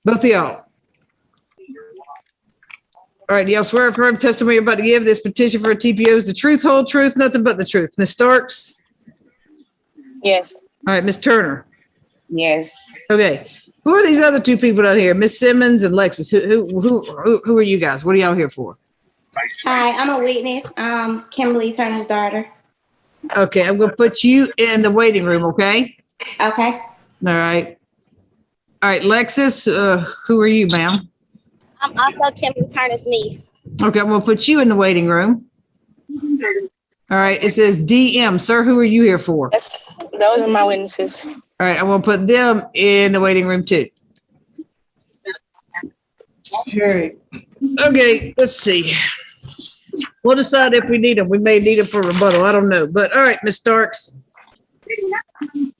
Both of y'all. All right, do y'all swear affirm testimony you're about to give this petition for a TPO is the truth, whole truth, nothing but the truth. Ms. Starks? Yes. All right, Ms. Turner? Yes. Okay. Who are these other two people out here? Ms. Simmons and Lexus. Who are you guys? What are y'all here for? Hi, I'm a witness. Kimberly Turner's daughter. Okay, I'm going to put you in the waiting room, okay? Okay. All right. All right, Lexus, who are you, ma'am? I'm also Kimberly Turner's niece. Okay, I'm going to put you in the waiting room. All right, it says DM. Sir, who are you here for? Those are my witnesses. All right, I'm going to put them in the waiting room too. Okay. Okay, let's see. We'll decide if we need them. We may need them for rebuttal. I don't know. But all right, Ms. Starks,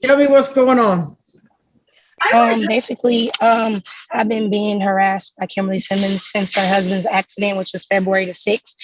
tell me what's going on. Basically, I've been being harassed by Kimberly Simmons since her husband's accident, which was February the 6th.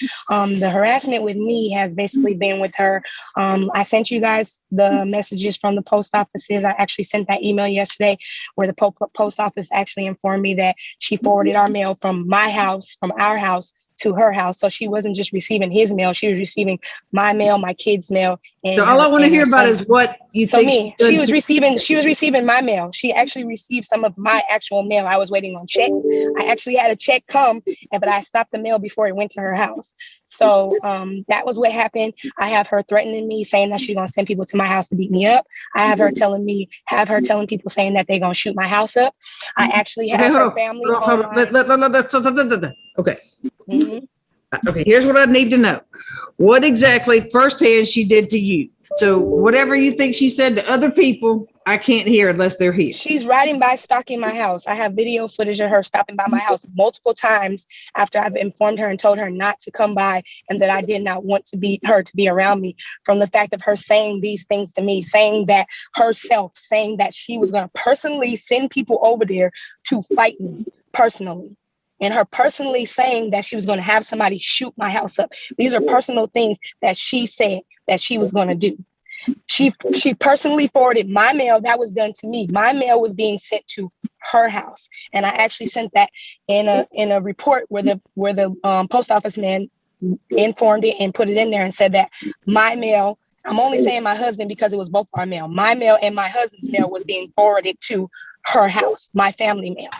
The harassment with me has basically been with her. I sent you guys the messages from the post offices. I actually sent that email yesterday where the post office actually informed me that she forwarded our mail from my house, from our house, to her house. So she wasn't just receiving his mail, she was receiving my mail, my kids' mail. And so all I want to hear about is what you think. She was receiving my mail. She actually received some of my actual mail. I was waiting on checks. I actually had a check come, but I stopped the mail before it went to her house. So that was what happened. I have her threatening me, saying that she's gonna send people to my house to beat me up. I have her telling people saying that they're gonna shoot my house up. I actually have her family. Okay. Mm-hmm. Okay, here's what I need to know. What exactly firsthand she did to you? So whatever you think she said to other people, I can't hear unless they're here. She's riding by, stalking my house. I have video footage of her stopping by my house multiple times after I've informed her and told her not to come by and that I did not want her to be around me. From the fact of her saying these things to me, saying that she was going to personally send people over there to fight me personally. And her personally saying that she was going to have somebody shoot my house up. These are personal things that she said that she was going to do. She personally forwarded my mail that was done to me. My mail was being sent to her house, and I actually sent that in a report where the post office man informed it and put it in there and said that my mail. I'm only saying my husband because it was both our mail. My mail and my husband's mail was being forwarded to her house. My family mail.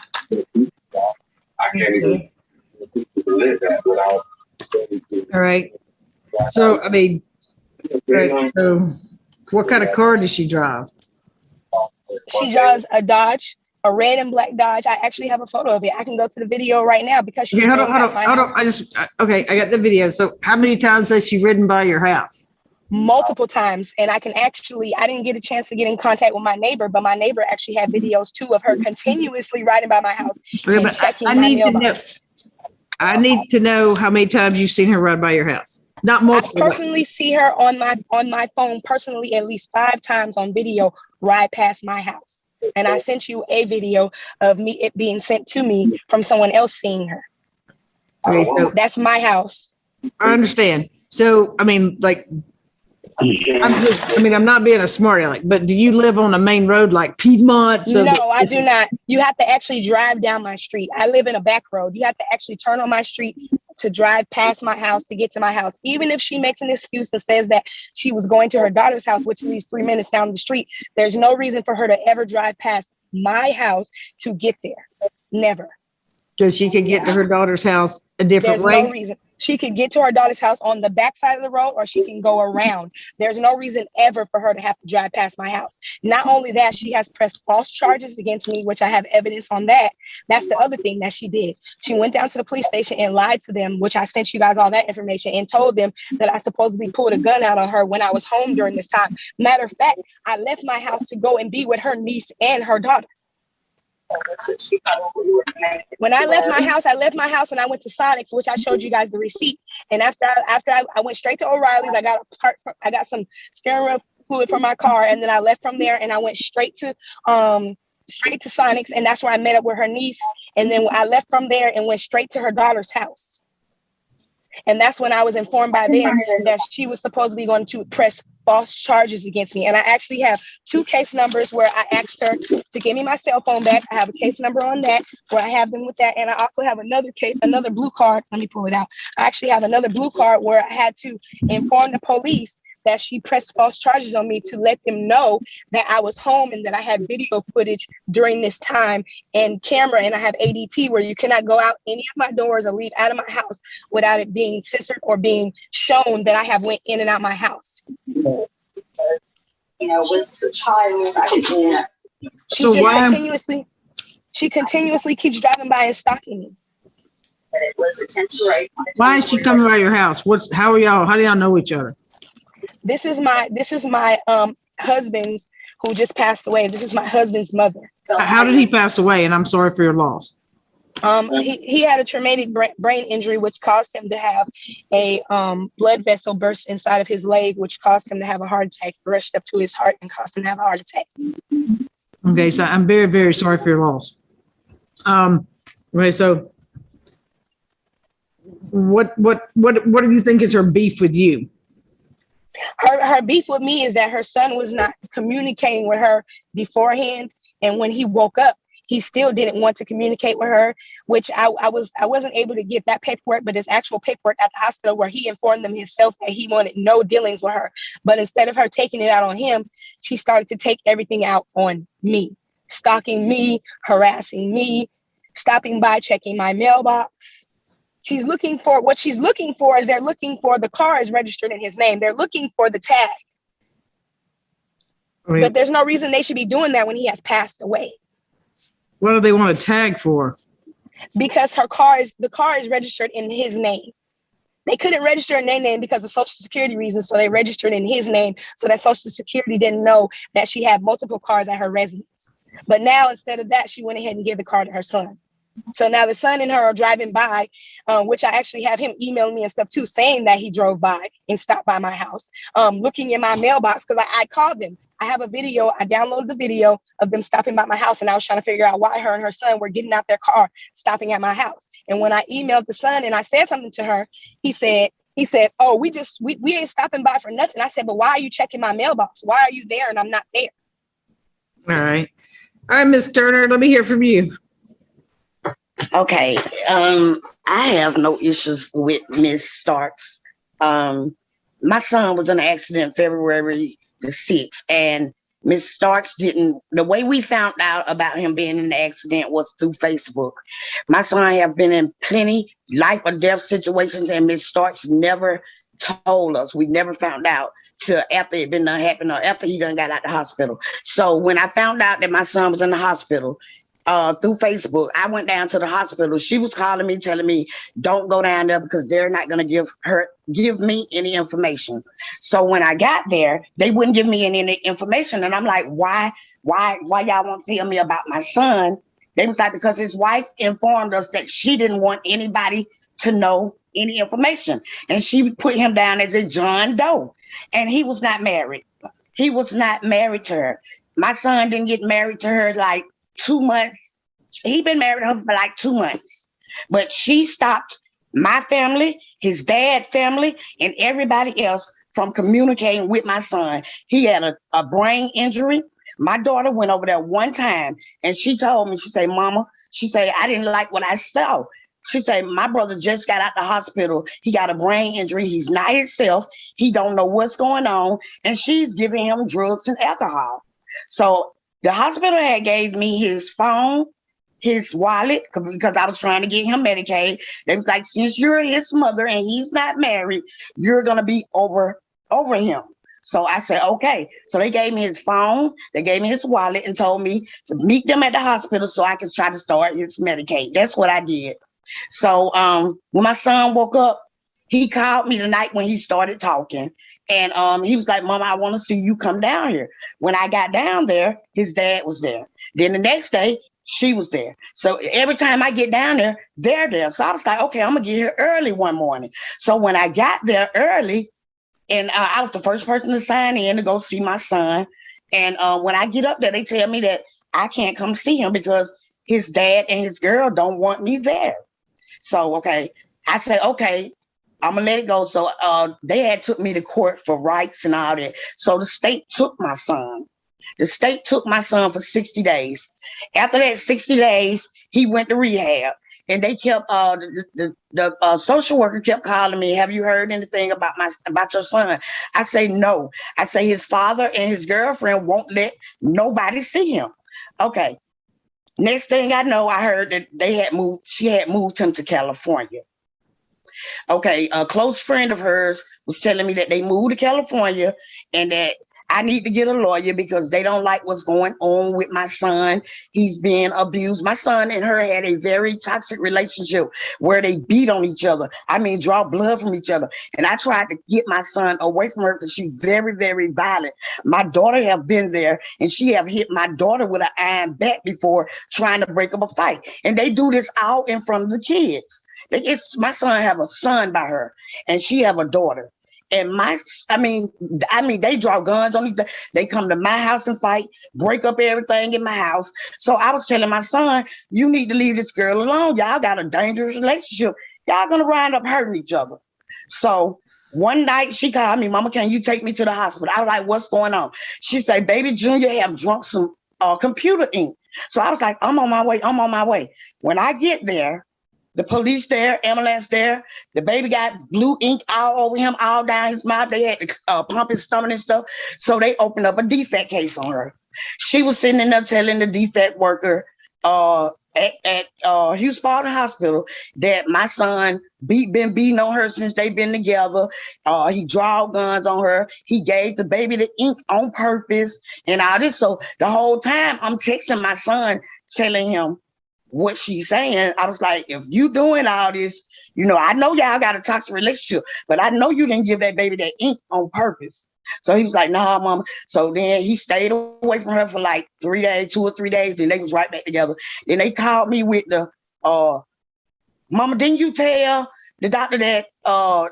I can't even live that without. All right. So, I mean, right, so what kind of car does she drive? She drives a Dodge, a red and black Dodge. I actually have a photo of it. I can go to the video right now because she. Hold on. I got the video. So, how many times has she ridden by your house? Multiple times, and I didn't get a chance to get in contact with my neighbor, but my neighbor actually had videos too of her continuously riding by my house and checking my mailbox. I need to know how many times you've seen her ride by your house. Not multiple. I personally see her on my phone personally at least 5 times on video ride past my house, and I sent you a video of it being sent to me from someone else seeing her. Okay, so that's my house. I understand. So I mean, like. I'm not being a smart aleck, but do you live on a main road like Piedmont? No, I do not. You have to actually drive down my street. I live in a back road. You have to actually turn on my street to drive past my house to get to my house. Even if she makes an excuse and says that she was going to her daughter's house, which leaves 3 minutes down the street, there's no reason for her to ever drive past my house to get there. Never. Because she could get to her daughter's house a different way? There's no reason. She could get to her daughter's house on the back side of the road, or she can go around. There's no reason ever for her to have to drive past my house. Not only that, she has pressed false charges against me, which I have evidence on that. That's the other thing that she did. She went down to the police station and lied to them, which I sent you guys all that information, and told them that I supposedly pulled a gun out on her when I was home during this time. Matter of fact, I left my house to go and be with her niece and her daughter. When I left my house and I went to Sonic's, which I showed you guys the receipt. And after I went straight to O'Reilly's, I got some steering wheel fluid for my car, and then I left from there and I went straight to Sonic's, and that's where I met up with her niece. And then I left from there and went straight to her daughter's house. And that's when I was informed by them that she was supposedly going to press false charges against me. And I actually have 2 case numbers where I asked her to give me my cell phone back. I have a case number on that where I have them with that. And I also have another case, another blue card. Let me pull it out. I actually have another blue card where I had to inform the police that she pressed false charges on me to let them know that I was home and that I had video footage during this time and camera, and I have ADT where you cannot go out any of my doors or leave out of my house without it being censored or being shown that I have went in and out my house. You know, was a child. She continuously keeps driving by and stalking me. But it was a temporary. Why is she coming by your house? How do y'all know each other? This is my husband's who just passed away. This is my husband's mother. How did he pass away? And I'm sorry for your loss. He had a traumatic brain injury, which caused him to have a blood vessel burst inside of his leg, which caused him to have a heart attack, rushed up to his heart and caused him to have a heart attack. Okay, so I'm very, very sorry for your loss. Okay, so what do you think is her beef with you? Her beef with me is that her son was not communicating with her beforehand, and when he woke up, he still didn't want to communicate with her, which I wasn't able to get that paperwork, but it's actual paperwork at the hospital where he informed them himself that he wanted no dealings with her. But instead of her taking it out on him, she started to take everything out on me, stalking me, harassing me, stopping by, checking my mailbox. They're looking for the car is registered in his name. They're looking for the tag. But there's no reason they should be doing that when he has passed away. What do they want a tag for? Because the car is registered in his name. They couldn't register in their name because of Social Security reasons, so they registered in his name so that Social Security didn't know that she had multiple cars at her residence. But now, instead of that, she went ahead and gave the car to her son. So now the son and her are driving by, which I actually have him emailing me and stuff too, saying that he drove by and stopped by my house, looking in my mailbox because I called them. I have a video. I downloaded the video of them stopping by my house, and I was trying to figure out why her and her son were getting out their car, stopping at my house. And when I emailed the son and I said something to her, he said, "Oh, we ain't stopping by for nothing." I said, "But why are you checking my mailbox? Why are you there and I'm not there?" All right, Miss Turner, let me hear from you. Okay, I have no issues with Miss Starks. My son was in an accident February the 6th, and Miss Starks didn't. The way we found out about him being in the accident was through Facebook. My son have been in plenty life or death situations, and Miss Starks never told us. We never found out till after it been done happened or after he done got out the hospital. So when I found out that my son was in the hospital, through Facebook, I went down to the hospital. She was calling me, telling me, "Don't go down there because they're not going to give me any information." So when I got there, they wouldn't give me any information. And I'm like, why y'all won't tell me about my son? They was like, because his wife informed us that she didn't want anybody to know any information. And she put him down as a John Doe. And he was not married. He was not married to her. My son didn't get married to her like 2 months. He'd been married to her for like 2 months. But she stopped my family, his dad's family, and everybody else from communicating with my son. He had a brain injury. My daughter went over there one time and she told me, she said, "Mama," she said, "I didn't like what I saw." She said, "My brother just got out the hospital. He got a brain injury. He's not himself. He don't know what's going on." And she's giving him drugs and alcohol. So the hospital had gave me his phone, his wallet, because I was trying to get him Medicaid. They was like, "Since you're his mother and he's not married, you're going to be over him." So I said, okay. So they gave me his phone, they gave me his wallet and told me to meet them at the hospital so I could try to start his Medicaid. That's what I did. So when my son woke up, he called me the night when he started talking. And he was like, "Mama, I want to see you come down here." When I got down there, his dad was there. Then the next day, she was there. So every time I get down there, they're there. So I was like, okay, I'm going to get here early one morning. So when I got there early, and I was the first person to sign in to go see my son. And when I get up there, they tell me that I can't come see him because his dad and his girl don't want me there. So, okay, I said, okay, I'm gonna let it go. So they had took me to court for rights and all that. So the state took my son. The state took my son for 60 days. After that 60 days, he went to rehab. And they kept the social worker kept calling me. Have you heard anything about your son? I say no. I say his father and his girlfriend won't let nobody see him. Okay. Next thing I know, I heard that she had moved him to California. Okay, a close friend of hers was telling me that they moved to California and that I need to get a lawyer because they don't like what's going on with my son. He's being abused. My son and her had a very toxic relationship where they beat on each other. I mean, draw blood from each other. And I tried to get my son away from her because she's very, very violent. My daughter have been there and she have hit my daughter with an iron bat before trying to break up a fight. And they do this all in front of the kids. My son have a son by her and she have a daughter. And I mean, they draw guns on me. They come to my house and fight, break up everything in my house. So I was telling my son, you need to leave this girl alone. Y'all got a dangerous relationship. Y'all gonna wind up hurting each other. So one night she called me, Mama, can you take me to the hospital? I was like, what's going on? She said, baby Junior have drunk some computer ink. So I was like, I'm on my way. When I get there, the police there, ambulance there. The baby got blue ink all over him, all down his mouth. They had to pump his stomach and stuff. So they opened up a defect case on her. She was sitting in there telling the defect worker at Hugh Spalding Hospital that my son been beating on her since they've been together. He draw guns on her. He gave the baby the ink on purpose and all this. So the whole time I'm texting my son, telling him what she's saying. I was like, if you doing all this, I know y'all got a toxic relationship, but I know you didn't give that baby that ink on purpose. So he was like, nah, Mama. So then he stayed away from her for like 3 days, 2 or 3 days. Then they was right back together. Then they called me with the, Mama, didn't you tell the doctor that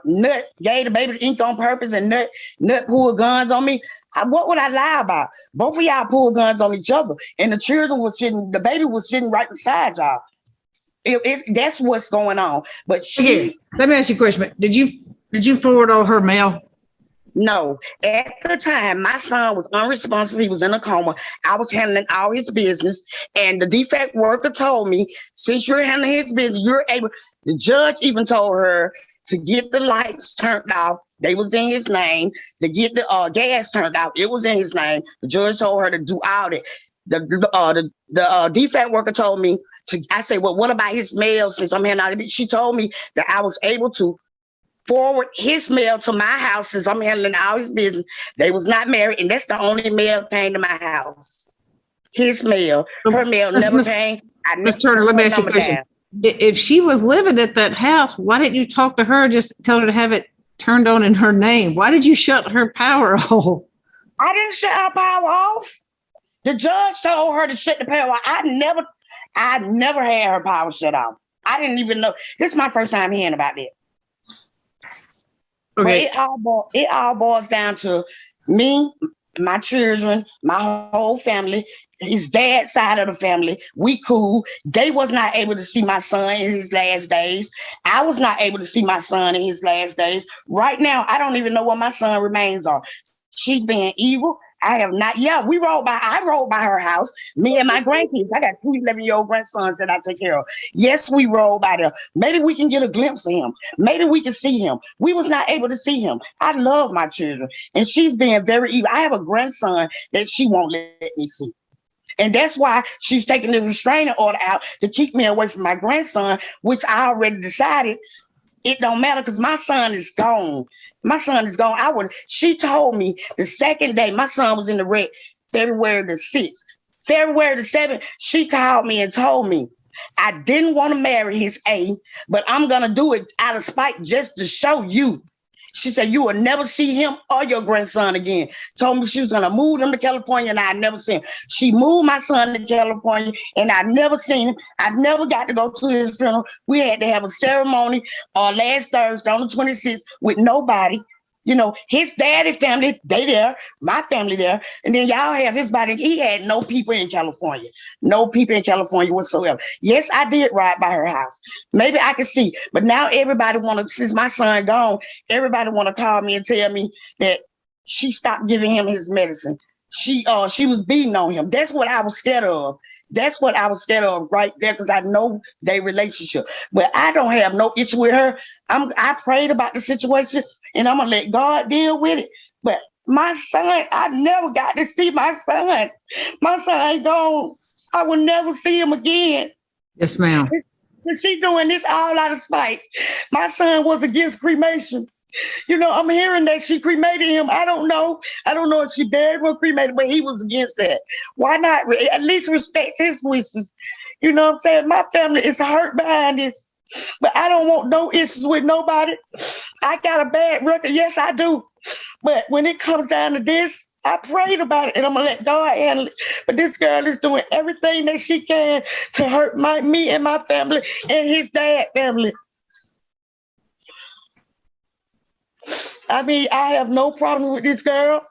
Nut gave the baby the ink on purpose and Nut pulled guns on me? What would I lie about? Both of y'all pulled guns on each other, and the baby was sitting right beside y'all. That's what's going on. But let me ask you a question. Did you forward all her mail? No. At the time, my son was unresponsive. He was in a coma. I was handling all his business. And the defect worker told me, since you're handling his business, you're able. The judge even told her to get the lights turned off. They was in his name. To get the gas turned off. It was in his name. The judge told her to do all that. The defect worker told me I said, well, what about his mail since I'm handling it? She told me that I was able to forward his mail to my house since I'm handling all his business. They was not married, and that's the only mail came to my house. His mail. Her mail never came. Ms. Turner, let me ask you a question. If she was living at that house, why didn't you talk to her, just tell her to have it turned on in her name? Why did you shut her power off? I didn't shut her power off. The judge told her to shut the power off. I never had her power shut off. I didn't even know. This is my first time hearing about that. Okay. But it all boils down to me, my children, my whole family, his dad's side of the family. We cool. They was not able to see my son in his last days. I was not able to see my son in his last days. Right now, I don't even know what my son remains are. She's being evil. I have not. Yeah, I rode by her house. Me and my grandkids. I got 2 11-year-old grandsons that I take care of. Yes, we rode by there. Maybe we can get a glimpse of him. Maybe we can see him. We was not able to see him. I love my children. And she's being very evil. I have a grandson that she won't let me see. And that's why she's taking the restraining order out to keep me away from my grandson, which I already decided it don't matter because my son is gone. My son is gone. She told me the second day my son was in the wreck, February the 6th. February the 7th, she called me and told me I didn't want to marry his A, but I'm going to do it out of spite just to show you. She said, you will never see him or your grandson again. Told me she was going to move them to California and I never seen him. She moved my son to California and I never seen him. I never got to go to his funeral. We had to have a ceremony last Thursday on the 26th with nobody. You know, his daddy family, they there, my family there, and then y'all have his body. He had no people in California, no people in California whatsoever. Yes, I did ride by her house. Maybe I can see, but now everybody want to, since my son gone, everybody want to call me and tell me that she stopped giving him his medicine. She was beating on him. That's what I was scared of. That's what I was scared of right there, because I know their relationship. But I don't have no issue with her. I prayed about the situation, and I'm gonna let God deal with it. But my son, I never got to see my son. My son ain't gone. I will never see him again. Yes, ma'am. And she doing this all out of spite. My son was against cremation. You know, I'm hearing that she cremated him. I don't know. I don't know if she buried or cremated, but he was against that. Why not at least respect his wishes? You know what I'm saying? My family is hurt behind this, but I don't want no issues with nobody. I got a bad record. Yes, I do. But when it comes down to this, I prayed about it, and I'm gonna let God handle it. But this girl is doing everything that she can to hurt me and my family and his dad family. I mean, I have no problem with this girl.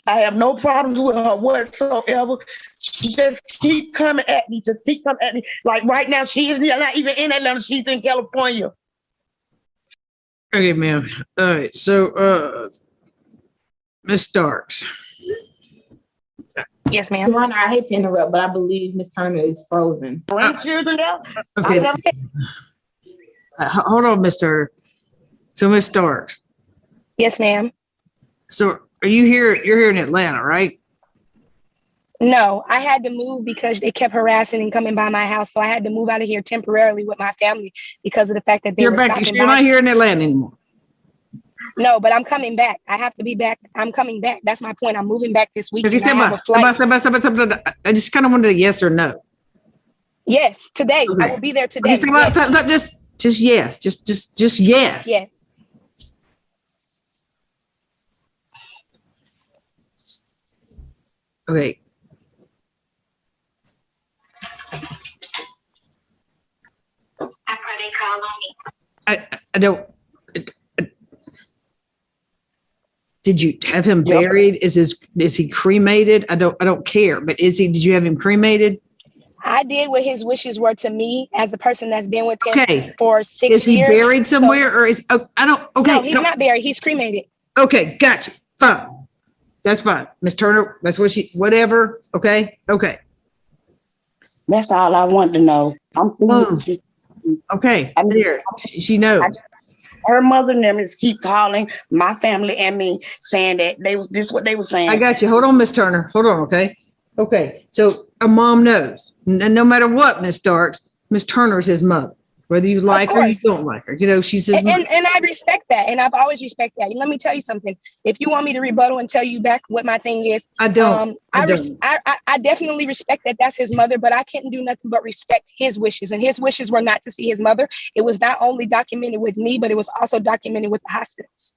I have no problems with her whatsoever. She just keep coming at me. Just keep coming at me. Like right now, she is not even in Atlanta. She's in California. Okay, ma'am. All right. So, Miss Starks. Yes, ma'am. Your Honor, I hate to interrupt, but I believe Ms. Turner is frozen. Grandchildren now? Okay. Hold on, Miss Turner. So, Miss Starks. Yes, ma'am. So, are you here? You're here in Atlanta, right? No, I had to move because they kept harassing and coming by my house. So I had to move out of here temporarily with my family because of the fact that they You're were back. stopping You're by. not here in Atlanta anymore. No, but I'm coming back. I have to be back. I'm coming back. That's my point. I'm moving back this Okay, weekend. I have a flight. I just kind of wanted a yes or no. Yes, today. Okay. I will be there today. Okay, Yes. just yes. Just yes. Yes. Okay. After they call on me. I don't. Did you have him Yep. buried? Is he cremated? I don't care. But did you have him cremated? I did what his wishes were to me as the person that's been with him Okay. for 6 Is he years. buried somewhere, or is I don't? Okay. No, he's not buried. He's cremated. Okay, gotcha. Fine. That's fine. Miss Turner, that's what whatever. Okay. Okay. That's all I want to know. I'm through. Okay. I mean, There. She knows. Her mother and them is keep calling my family and me saying that this is what they were saying. I got you. Hold on, Miss Turner. Hold on. Okay. Okay. So a mom knows, and no matter what, Miss Starks, Miss Turner's his mother. Whether you like her or you course. don't like her, you know, she's his mother. And I respect that. And I've always respected that. And let me tell you something. If you want me to rebuttal and tell you back what my thing is, I don't. I definitely respect that that's his mother, but I couldn't do nothing but respect his wishes. And his wishes were not to see his mother. It was not only documented with me, but it was also documented with the hospitals.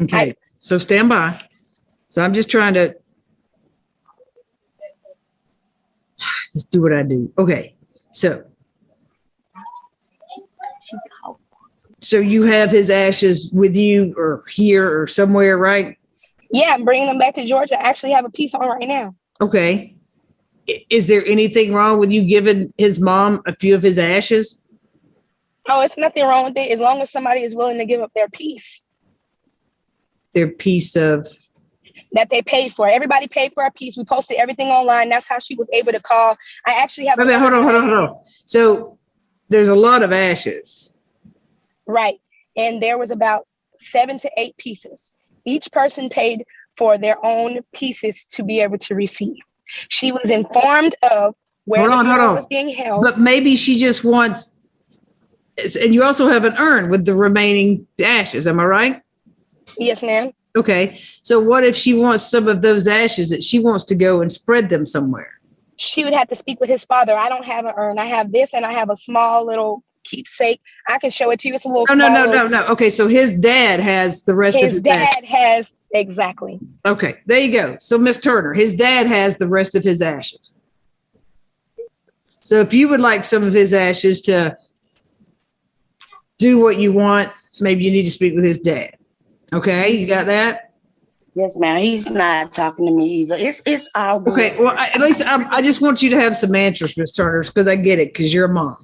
Okay. So stand by. So I'm just trying to just do what I do. Okay. So you have his ashes with you or here or somewhere, right? Yeah, I'm bringing them back to Georgia. I actually have a piece on right now. Okay. Is there anything wrong with you giving his mom a few of his ashes? Oh, it's nothing wrong with it as long as somebody is willing to give up their piece Their piece of. that they paid for. Everybody paid for a piece. We posted everything online. That's how she was able to call. I actually have. Hold on. So there's a lot of ashes. Right. And there was about 7 to 8 pieces. Each person paid for their own pieces to be able to receive. She was informed of where the funeral was being held. But maybe she just wants, and you also have an urn with the remaining ashes. Am I right? Yes, ma'am. Okay. So what if she wants some of those ashes that she wants to go and spread them somewhere? She would have to speak with his father. I don't have an urn. I have this, and I have a small little keepsake. I can show it to you. It's a little small. No. Okay. So his dad has the rest of his ashes. His dad has, exactly. Okay. There you go. So Miss Turner, his dad has the rest of his ashes. So if you would like some of his ashes to do what you want, maybe you need to speak with his dad. Okay, you got that? Yes, ma'am. He's not talking to me either. It's all good. Okay, well, at least I just want you to have some answers, Miss Turner, because I get it, because you're a mom.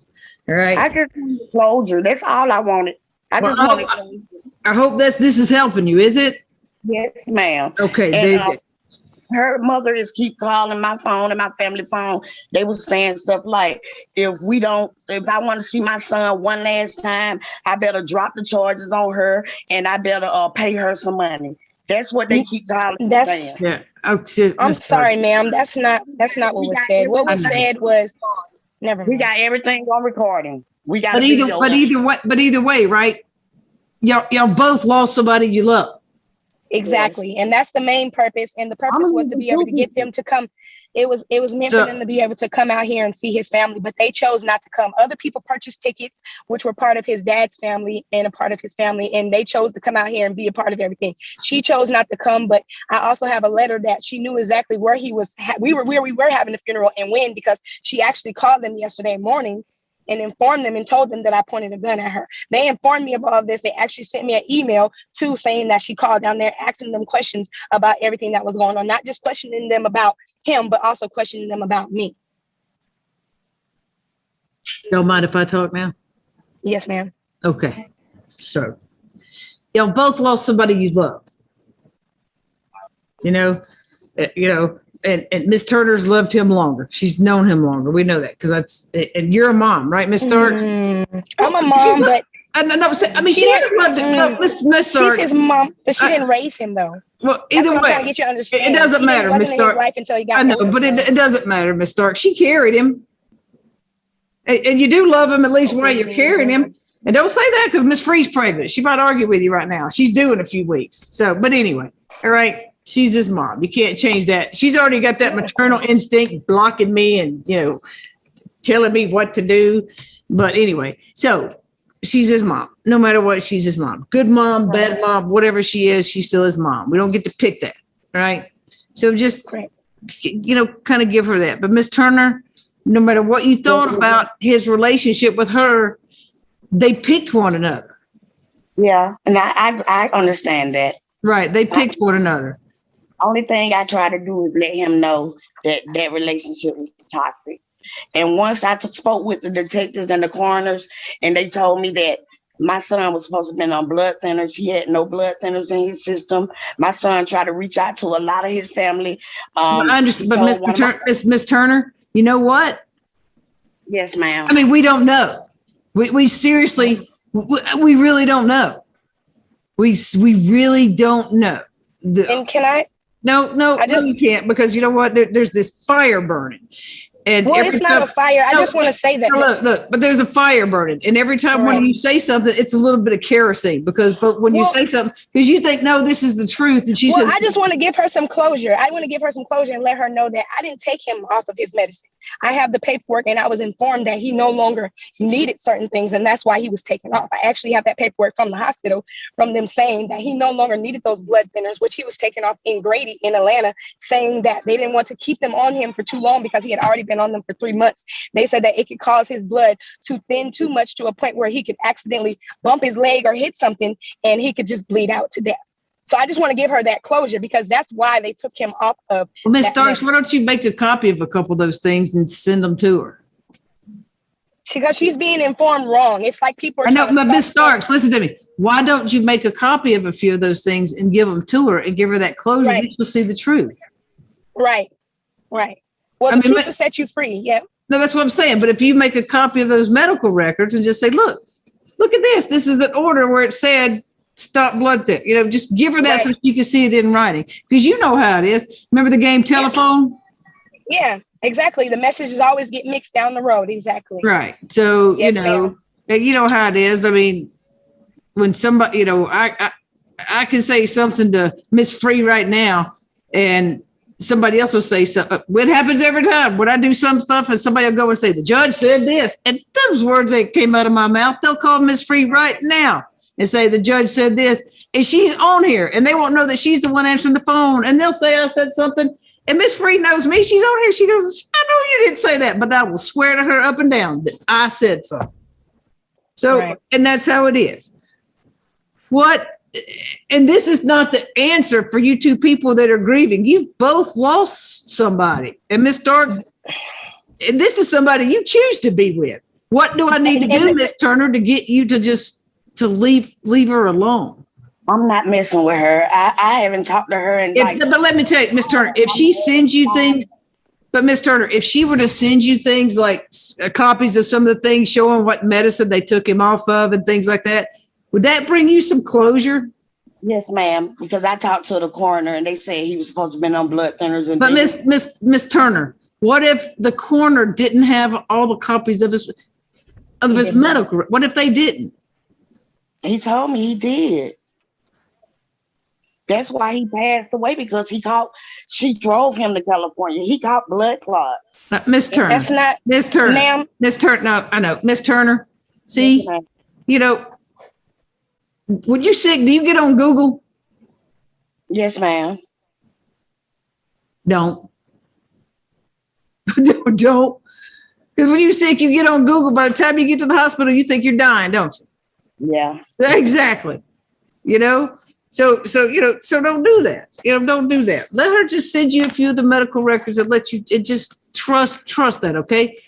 All right. I just wanted closure. That's all I wanted. I Well, just wanted closure. I hope this is helping you, is it? Yes, ma'am. Okay, And David. her mother is keep calling my phone and my family phone. They was saying stuff like, if I want to see my son one last time, I better drop the charges on her and I better pay her some money. That's what they keep calling. That's Yeah. Oh, I'm sorry, ma'am. That's not what was said. What was said was never We mind. got everything on recording. We got But a video. either way, right? Y'all both lost somebody you love. Exactly. And that's the main purpose. And the purpose was to be able to get them to come. It was meant for them to be able to come out here and see his family, but they chose not to come. Other people purchased tickets, which were part of his dad's family and a part of his family, and they chose to come out here and be a part of everything. She chose not to come, but I also have a letter that she knew exactly where he was. We were having the funeral and when, because she actually called them yesterday morning and informed them and told them that I pointed a gun at her. They informed me of all of this. They actually sent me an email too, saying that she called down there, asking them questions about everything that was going on, not just questioning them about him, but also questioning them about me. Don't mind if I talk now? Yes, ma'am. Okay. So, y'all both lost somebody you love. And Miss Turner's loved him longer. She's known him longer. We know that because and you're a mom, right, Miss Stark? I'm a mom, but I mean, she loved it. Miss Stark. She's his mom, but she didn't raise him though. Well, That's either what I'm way, trying to get you to understand. it doesn't matter, Miss Miss Stark. His life until he got I know, older, but so. it doesn't matter, Miss Stark. She carried him, and you do love him at least while you're carrying him. And don't say that because Miss Free's pregnant. She might argue with you right now. She's due in a few weeks. So, but anyway, all right. She's his mom. You can't change that. She's already got that maternal instinct blocking me and, telling me what to do. But anyway, so she's his mom. No matter what, she's his mom. Good mom, bad mom, whatever she is, she's still his mom. We don't get to pick that. Right. So just, kind of give her that. But Miss Turner, no matter what you thought about his relationship with her, they picked one another. Yeah. And I understand that. Right. They picked one another. Only thing I try to do is let him know that that relationship was toxic. And once I spoke with the detectives and the coroners, and they told me that my son was supposed to have been on blood thinners. He had no blood thinners in his system. My son tried to reach out to a lot of his family. I understand, but Miss Turner, you know what? Yes, ma'am. I mean, we don't know. We seriously, we really don't know. We really don't know. And can I? No, you can't, because you know what? There's this fire burning. And it's not a fire. I just want to say that. Look, but there's a fire burning. And every time when you say something, it's a little bit of kerosene but when you say something, because you think, no, this is the truth. And she says, I just want to give her some closure. I want to give her some closure and let her know that I didn't take him off of his medicine. I have the paperwork and I was informed that he no longer needed certain things. And that's why he was taken off. I actually have that paperwork from the hospital, from them saying that he no longer needed those blood thinners, which he was taken off in Grady in Atlanta, saying that they didn't want to keep them on him for too long because he had already been on them for 3 months. They said that it could cause his blood to thin too much to a point where he could accidentally bump his leg or hit something and he could just bleed out to death. So I just want to give her that closure because that's why they took him off of. Well, Miss Starks, why don't you make a copy of a couple of those things and send them to her? Because she's being informed wrong. It's like people are. I know, but Miss Starks, listen to me. Why don't you make a copy of a few of those things and give them to her and give her that closure? Right. You'll see the truth. Right. Well, the truth will set you free. Yeah. No, that's what I'm saying. But if you make a copy of those medical records and just say, look at this. This is an order where it said stop blood thinner. Just give her that so you can see it in writing. Because you know how it is. Remember the game telephone? Yeah, exactly. The messages always get mixed down the road. Exactly. Right. So, yes, you know how it is. I mean, when somebody, I can say something to Miss Free right now and somebody else will say something. It happens every time when I do some stuff and somebody will go and say, the judge said this. And those words that came out of my mouth, they'll call Miss Free right now and say, the judge said this. And she's on here and they won't know that she's the one answering the phone. And they'll say, I said something. And Miss Free knows me. She's on here. She goes, I know you didn't say that, but I will swear to her up and down that I said something. So, and that's how it is. What and this is not the answer for you two people that are grieving. You've both lost somebody. And Miss Starks, and this is somebody you choose to be with. What do I need to do, Miss Turner, to get you to leave her alone? I'm not messing with her. I haven't talked to her But let me tell you, Miss Turner, if she sends you things, but Miss Turner, if she were to send you things like copies of some of the things showing what medicine they took him off of and things like that, would that bring you some closure? Yes, ma'am, because I talked to the coroner and they said he was supposed to be on blood thinners. But Miss Turner, what if the coroner didn't have all the copies of his medical? What if they didn't? He told me he did. That's why he passed away, because she drove him to California. He caught blood clots. Miss Turner. That's not Miss Turner. Ma'am. Miss Turner. No, I know. Miss Turner. See, Yes, you know, when you're sick, do you get on Google? yes, ma'am. Don't. Don't. Because when you're sick, you get on Google. By the time you get to the hospital, you think you're dying, don't you? Yeah. Exactly. You know? So don't do that. Don't do that. Let her just send you a few of the medical records and just trust that, okay?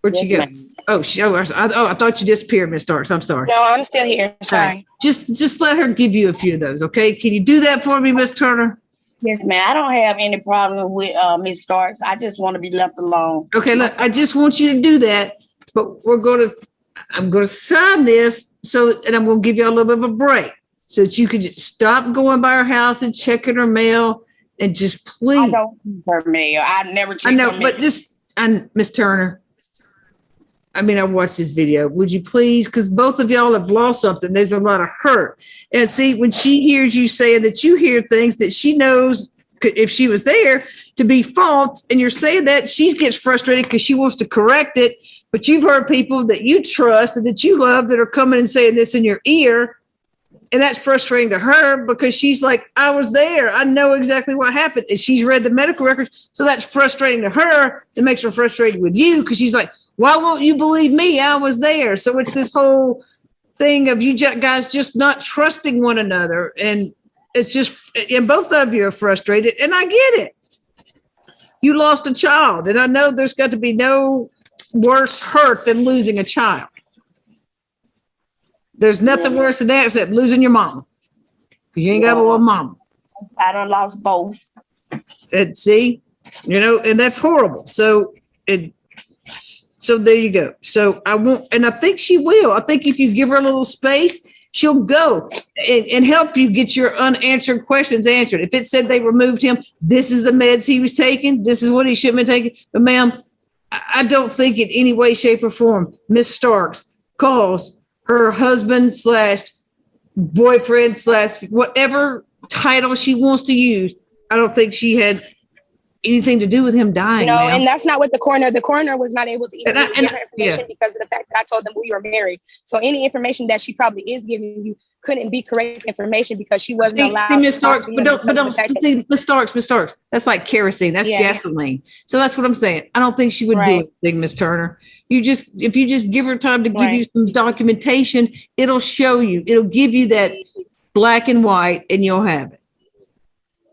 Where'd Yes, she go? ma'am. I thought you disappeared, Miss Starks. I'm sorry. No, I'm still here. Sorry. All right. Just let her give you a few of those, okay? Can you do that for me, Miss Turner? Yes, ma'am. I don't have any problem with Miss Starks. I just want to be left alone. Okay, look, I just want you to do that, but I'm going to sign this and I'm going to give you a little bit of a break so that you could just stop going by her house and checking her mail and just please. I don't check her mail. I never check I know, her mail. but Miss Turner, I watched this video. Would you please? Because both of y'all have lost something. There's a lot of hurt. And see, when she hears you saying that you hear things that she knows, if she was there, to be false, and you're saying that, she gets frustrated because she wants to correct it. But you've heard people that you trust and that you love that are coming and saying this in your ear. And that's frustrating to her because she's like, I was there. I know exactly what happened. And she's read the medical records. So that's frustrating to her. It makes her frustrated with you because she's like, why won't you believe me? I was there. So it's this whole thing of you guys just not trusting one another. And it's just, and both of you are frustrated. And I get it. You lost a child. And I know there's got to be no worse hurt than losing a child. There's nothing worse than that except losing your mama. Because you ain't got a mama. I done lost both. And see, and that's horrible. So there you go. So I won't, and I think she will. I think if you give her a little space, she'll go and help you get your unanswered questions answered. If it said they removed him, this is the meds he was taking, this is what he shouldn't have been taking. But ma'am, I don't think in any way, shape, or form, Miss Starks calls her husband / boyfriend / whatever title she wants to use. I don't think she had anything to do with him dying. No, ma'am. and that's not what the coroner was not able to even give her information because of the fact that I told them we were married. So any information that she probably is giving you couldn't be correct information because she wasn't allowed. See, Miss Starks, Miss Starks. That's like kerosene. That's gasoline. So that's what I'm saying. I don't think she would do anything, Miss Turner. If you just give her time to give you some documentation, it'll show you. It'll give you that black and white, and you'll have it.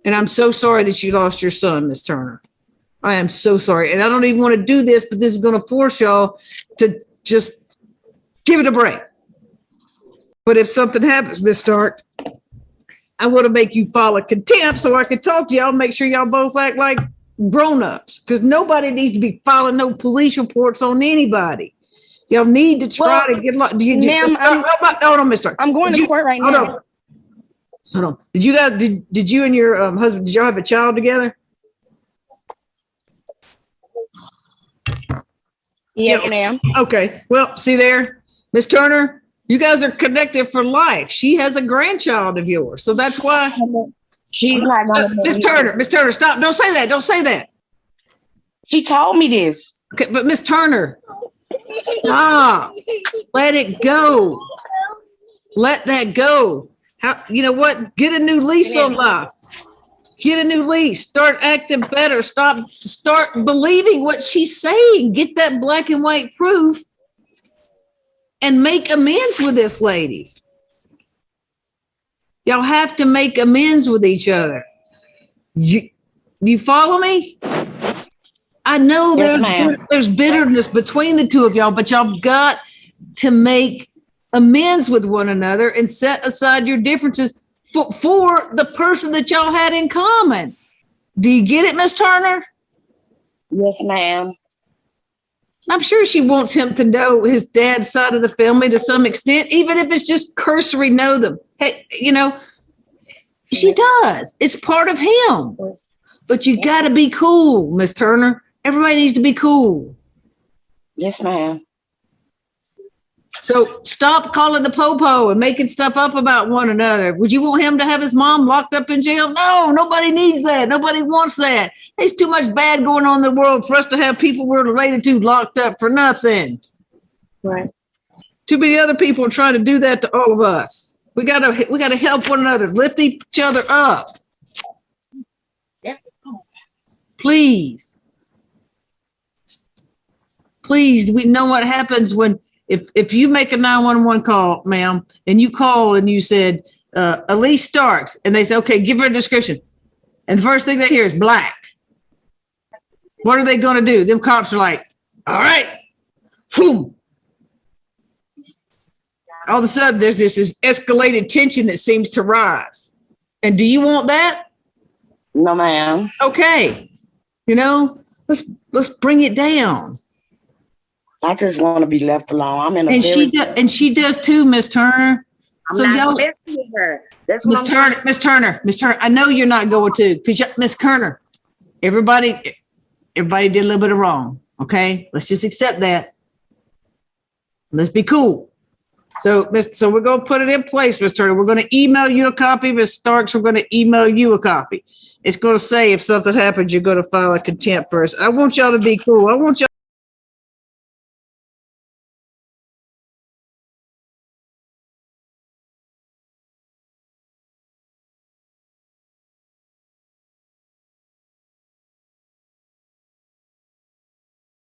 And I'm so sorry that you lost your son, Miss Turner. I am so sorry. And I don't even want to do this, but this is going to force y'all to just give it a break. But if something happens, Miss Stark, I want to make you file a contempt so I can talk to y'all, make sure y'all both act like grown-ups, because nobody needs to be filing no police reports on anybody. Y'all need to try to get ma'am, hold on, Miss Stark. I'm going to court right now. Hold on. Did you and your husband, did y'all have a child together? Yes, ma'am. Okay. Well, see there, Miss Turner, you guys are connected for life. She has a grandchild of yours. So that's why. She's not gonna Miss Turner, stop. Don't say that. Don't say that. She told me this. Okay, but Miss Turner, stop. Let it go. Let that go. You know what? Get a new lease on life. Get a new lease. Start acting better. Start believing what she's saying. Get that black and white proof and make amends with this lady. Y'all have to make amends with each other. You follow me? I know Yes, ma'am. there's bitterness between the two of y'all, but y'all got to make amends with one another and set aside your differences for the person that y'all had in common. Do you get it, Miss Turner? Yes, ma'am. I'm sure she wants him to know his dad's side of the family to some extent, even if it's just cursory know them. Hey, she does. It's part of him. But you got to be cool, Miss Turner. Everybody needs to be cool. Yes, ma'am. So stop calling the popo and making stuff up about one another. Would you want him to have his mom locked up in jail? No, nobody needs that. Nobody wants that. There's too much bad going on in the world for us to have people we're related to locked up for nothing. Right. Too many other people are trying to do that to all of us. We gotta help one another, lift each other up. Yes. Please. Please, we know what happens when if you make a 911 call, ma'am, and you call and you said Elise Starks, and they say, okay, give her a description. And the first thing they hear is black. What are they going to do? Them cops are like, all right. Boom. All of a sudden, there's this escalated tension that seems to rise. And do you want that? No, ma'am. Okay. Let's bring it down. I just want to be left alone. I'm in a And she does too, Miss Turner. I'm not messing with her. That's what Miss Turner. I know you're not going to, because Miss Turner, everybody did a little bit of wrong. Okay, let's just accept that. Let's be cool. So we're going to put it in place, Miss Turner. We're going to email you a copy, Miss Starks. We're going to email you a copy. It's going to say if something happens, you're going to file a contempt first. I want y'all to be cool. I want y'all.